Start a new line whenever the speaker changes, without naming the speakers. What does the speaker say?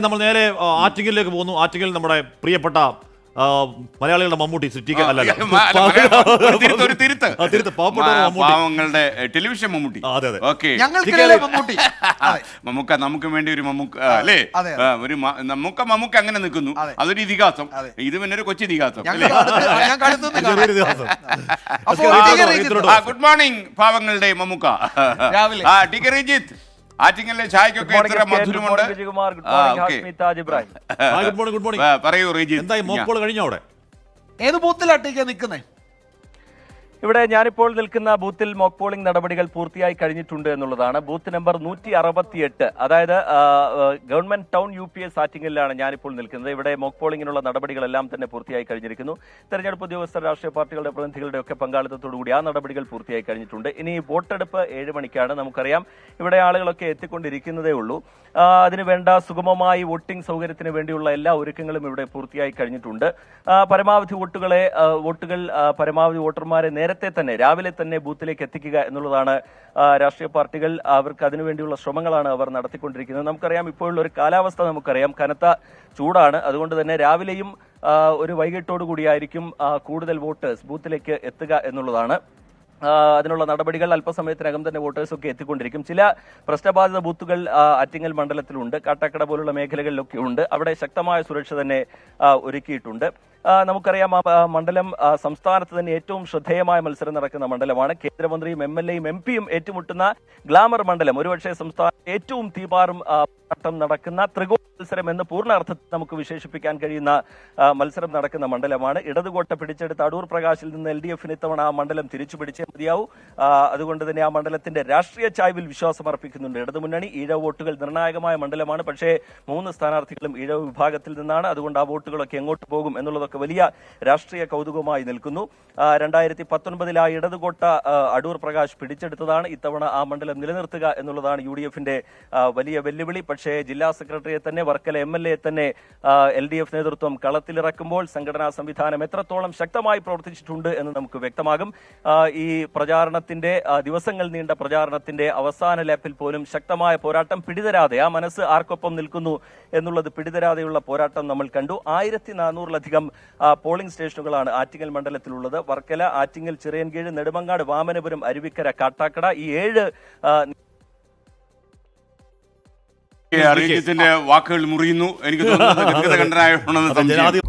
നമ്മൾ നേരെ ആറ്റിങ്ങലിലേക്ക് പോകുന്നു. ആറ്റിങ്ങൽ നമ്മുടെ പ്രിയപ്പെട്ട മലയാളികളുടെ മമ്മൂട്ടി
പാവങ്ങളുടെ ടെലിവിഷൻ മമ്മൂട്ടി. മമ്മൂക്ക നമുക്ക് വേണ്ടി ഒരു മമ്മൂക്ക അല്ലേ, ഒരു മമ്മൂക്ക അങ്ങനെ നിൽക്കുന്നു. അതൊരു ഇതിഹാസം. ഇത് പിന്നെ ഒരു കൊച്ചി ഇതിഹാസം. ഗുഡ് മോർണിംഗ് പാവങ്ങളുടെ മമ്മൂക്ക. ടി കെ രഞ്ജിത്ത്, ആറ്റിങ്ങലിലെ ചായക്കൊക്കെ എത്ര മധുരമുണ്ട്. പറയൂ റീജിത്ത്,
എന്തായി മോക്ക് പോൾ കഴിഞ്ഞോ? അവിടെ
ഏത് ബൂത്തിലാട്ടേക്കാ നിൽക്കുന്നേ?
ഇവിടെ ഞാനിപ്പോൾ നിൽക്കുന്ന ബൂത്തിൽ മോക്ക് പോളിംഗ് നടപടികൾ പൂർത്തിയായി കഴിഞ്ഞിട്ടുണ്ട് എന്നുള്ളതാണ്. ബൂത്ത് നമ്പർ 168, അതായത് ഗവൺമെന്റ് ടൗൺ UPS ആറ്റിങ്ങലിലാണ് ഞാനിപ്പോൾ നിൽക്കുന്നത്. ഇവിടെ മോക്ക് പോളിംഗിനുള്ള നടപടികളെല്ലാം തന്നെ പൂർത്തിയായി കഴിഞ്ഞിരിക്കുന്നു. തെരഞ്ഞെടുപ്പ് ഉദ്യോഗസ്ഥർ, രാഷ്ട്രീയ പാർട്ടികളുടെ പ്രതിനിധികളുടെ ഒക്കെ പങ്കാളിത്തത്തോടുകൂടി ആ നടപടികൾ പൂർത്തിയായി കഴിഞ്ഞിട്ടുണ്ട്. ഇനി വോട്ടെടുപ്പ് 7 മണിക്കാണ്. നമുക്കറിയാം ഇവിടെ ആളുകളൊക്കെ എത്തിക്കൊണ്ടിരിക്കുന്നതേ ഉള്ളൂ. അതിനുവേണ്ട സുഗമമായി വോട്ടിംഗ് സൗകര്യത്തിന് വേണ്ടിയുള്ള എല്ലാ ഒരുക്കങ്ങളും ഇവിടെ പൂർത്തിയായി കഴിഞ്ഞിട്ടുണ്ട്. പരമാവധി വോട്ടുകൾ പരമാവധി വോട്ടർമാരെ നേരത്തെ തന്നെ രാവിലെ തന്നെ ബൂത്തിലേക്ക് എത്തിക്കുക എന്നുള്ളതാണ് രാഷ്ട്രീയ പാർട്ടികൾ. അവർക്ക് അതിനുവേണ്ടിയുള്ള ശ്രമങ്ങളാണ് അവർ നടത്തിക്കൊണ്ടിരിക്കുന്നത്. നമുക്കറിയാം ഇപ്പോഴുള്ള ഒരു കാലാവസ്ഥ നമുക്കറിയാം, കനത്ത ചൂടാണ്. അതുകൊണ്ട് തന്നെ രാവിലെയും ഒരു വൈകിട്ടോടു കൂടിയായിരിക്കും കൂടുതൽ വോട്ടേഴ്സ് ബൂത്തിലേക്ക് എത്തുക എന്നുള്ളതാണ്. അതിനുള്ള നടപടികൾ അല്പസമയത്തിനകം തന്നെ വോട്ടേഴ്സൊക്കെ എത്തിക്കൊണ്ടിരിക്കും. ചില പ്രശ്നബാധിത ബൂത്തുകൾ ആറ്റിങ്ങൽ മണ്ഡലത്തിലുണ്ട്, കാട്ടാക്കട പോലുള്ള മേഖലകളിലൊക്കെ ഉണ്ട്. അവിടെ ശക്തമായ സുരക്ഷ തന്നെ ഒരുക്കിയിട്ടുണ്ട്. നമുക്കറിയാം ആ മണ്ഡലം സംസ്ഥാനത്ത് തന്നെ ഏറ്റവും ശ്രദ്ധേയമായ മത്സരം നടക്കുന്ന മണ്ഡലമാണ്. കേന്ദ്രമന്ത്രിയും MLAയും MP യും ഏറ്റുമുട്ടുന്ന ഗ്ലാമർ മണ്ഡലം, ഒരുപക്ഷെ സംസ്ഥാനത്ത് ഏറ്റവും തീപാറും ഘട്ടം നടക്കുന്ന ത്രികോണ മത്സരം എന്ന് പൂർണ്ണ അർത്ഥത്തിൽ നമുക്ക് വിശേഷിപ്പിക്കാൻ കഴിയുന്ന മത്സരം നടക്കുന്ന മണ്ഡലമാണ്. ഇടതുകോട്ട പിടിച്ചെടുത്ത അടൂർ പ്രകാശിൽ നിന്ന് LDFന് ഇത്തവണ ആ മണ്ഡലം തിരിച്ചു പിടിച്ചേ മതിയാവൂ. അതുകൊണ്ട് തന്നെ ആ മണ്ഡലത്തിന്റെ രാഷ്ട്രീയ ചായ്വിൽ വിശ്വാസം അർപ്പിക്കുന്നുണ്ട് ഇടതുമുന്നണി. ഈഴവ് വോട്ടുകൾ നിർണായകമായ മണ്ഡലമാണ്. പക്ഷേ 3 സ്ഥാനാർത്ഥികളും ഈഴവ് വിഭാഗത്തിൽ നിന്നാണ്. അതുകൊണ്ട് ആ വോട്ടുകളൊക്കെ എങ്ങോട്ട് പോകും എന്നുള്ളതൊക്കെ വലിയ രാഷ്ട്രീയ കൗതുകമായി നിൽക്കുന്നു. 2019 ആ ഇടതുകോട്ട അടൂർ പ്രകാശ് പിടിച്ചെടുത്തതാണ്. ഇത്തവണ ആ മണ്ഡലം നിലനിർത്തുക എന്നുള്ളതാണ് UDFന്റെ വലിയ വെല്ലുവിളി. പക്ഷേ ജില്ലാ സെക്രട്ടറിയെ തന്നെ, വർക്കല MLA തന്നെ LDF നേതൃത്വം കളത്തിലിറക്കുമ്പോൾ സംഘടനാ സംവിധാനം എത്രത്തോളം ശക്തമായി പ്രവർത്തിച്ചിട്ടുണ്ട് എന്ന് നമുക്ക് വ്യക്തമാകും. ഈ പ്രചാരണത്തിന്റെ ദിവസങ്ങൾ നീണ്ട പ്രചാരണത്തിന്റെ അവസാന ലാപ്പിൽ പോലും ശക്തമായ പോരാട്ടം, പിടിതരാതെ ആ മനസ്സ് ആർക്കൊപ്പം നിൽക്കുന്നു എന്നുള്ളത് പിടിതരാതെയുള്ള പോരാട്ടം നമ്മൾ കണ്ടു. 1400-ലധികം പോളിംഗ് സ്റ്റേഷനുകളാണ് ആറ്റിങ്ങൽ മണ്ഡലത്തിലുള്ളത്. വർക്കല, ആറ്റിങ്ങൽ, ചിറയൻകീഴ്, നെടുമങ്ങാട്, വാമനപുരം, അരുവിക്കര, കാട്ടാക്കട, ഈ 7
വാക്കുകൾ മുറിയുന്നു. എനിക്ക് തോന്നുന്നത്